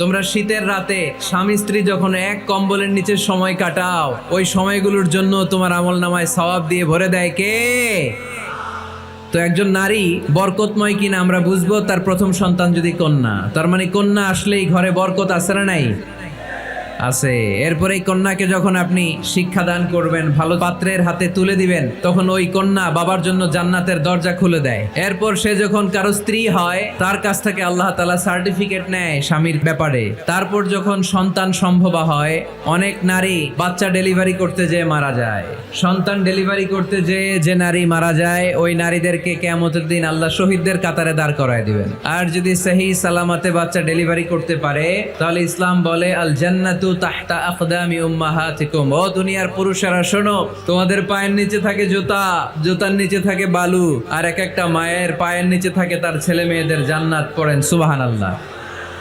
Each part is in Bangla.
তোমরা শীতের রাতে স্বামী স্ত্রী যখন এক কম্বলের নিচে সময় কাটাও, ওই সময়গুলোর জন্য তোমার আমলনামায় সওয়াব দিয়ে ভরে দেয় কে? তো একজন নারী বরকতময় কিনা আমরা বুঝবো তার প্রথম সন্তান যদি কন্যা। তার মানে কন্যা আসলেই ঘরে বরকত আছে না নাই? আছে। এরপরে এই কন্যাকে যখন আপনি শিক্ষা দান করবেন, ভালো পাত্রের হাতে তুলে দিবেন, তখন ওই কন্যা বাবার জন্য জান্নাতের দরজা খুলে দেয়। এরপর সে যখন কারো স্ত্রী হয়, তার কাছ থেকে আল্লাহ তাআলা সার্টিফিকেট নেয় স্বামীর ব্যাপারে। তারপর যখন সন্তান সম্ভবা হয়, অনেক নারী বাচ্চা ডেলিভারি করতে যেয়ে মারা যায়। সন্তান ডেলিভারি করতে যেয়ে যে নারী মারা যায়, ওই নারীদেরকে কিয়ামতের দিন আল্লাহ শহীদদের কাতারে দাঁড় করায় দিবেন। আর যদি সহি সালামতে বাচ্চা ডেলিভারি করতে পারে, তাহলে ইসলাম বলে আল জান্নাতু তাহতা আকদামি উম্মাহাতিকুম। ও দুনিয়ার পুরুষেরা শোনো, তোমাদের পায়ের নিচে থাকে জুতা, জুতার নিচে থাকে বালু, আর এক একটা মায়ের পায়ের নিচে থাকে তার ছেলে মেয়েদের জান্নাত। পড়েন সুবহানাল্লাহ।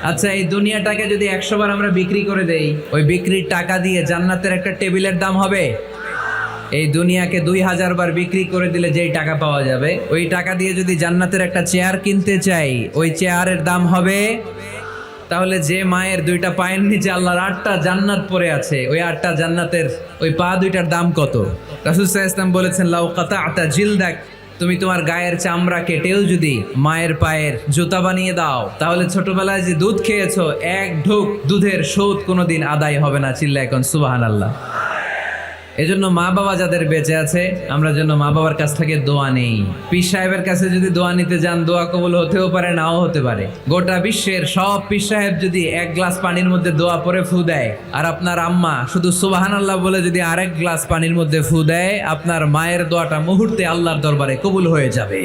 আচ্ছা, এই দুনিয়াটাকে যদি 100 বার আমরা বিক্রি করে দেই, ওই বিক্রির টাকা দিয়ে জান্নাতের একটা টেবিলের দাম হবে? এই দুনিয়াকে 2000 বার বিক্রি করে দিলে যেই টাকা পাওয়া যাবে, ওই টাকা দিয়ে যদি জান্নাতের একটা চেয়ার কিনতে চাই, ওই চেয়ারের দাম হবে? তাহলে যে মায়ের 2টা পায়ের নিচে আল্লাহর 8টা জান্নাত পড়ে আছে, ওই 8টা জান্নাতের ওই পা 2টার দাম কত? রাসূল সাল্লাল্লাহু আলাইহি ওয়াসাল্লাম বলেছেন, লাউ কাতা'তা জিলদাক, তুমি তোমার গায়ের চামড়া কেটেও যদি মায়ের পায়ের জুতা বানিয়ে দাও, তাহলে ছোটবেলায় যে দুধ খেয়েছো, এক ঢোক দুধের শোধ কোনোদিন আদায় হবে না। চিল্লায় এখন সুবহানাল্লাহ। এজন্য মা বাবা যাদের বেঁচে আছে, আমরা যেন মা বাবার কাছ থেকে দোয়া নেই। পীর সাহেবের কাছে যদি দোয়া নিতে যান, দোয়া কবুল হতেও পারে, নাও হতে পারে। গোটা বিশ্বের সব পীর সাহেব যদি 1 গ্লাস পানির মধ্যে দোয়া পরে ফু দেয়, আর আপনার আম্মা শুধু সুবহানাল্লাহ বলে যদি আরেক গ্লাস পানির মধ্যে ফু দেয়, আপনার মায়ের দোয়াটা মুহূর্তে আল্লাহর দরবারে কবুল হয়ে যাবে।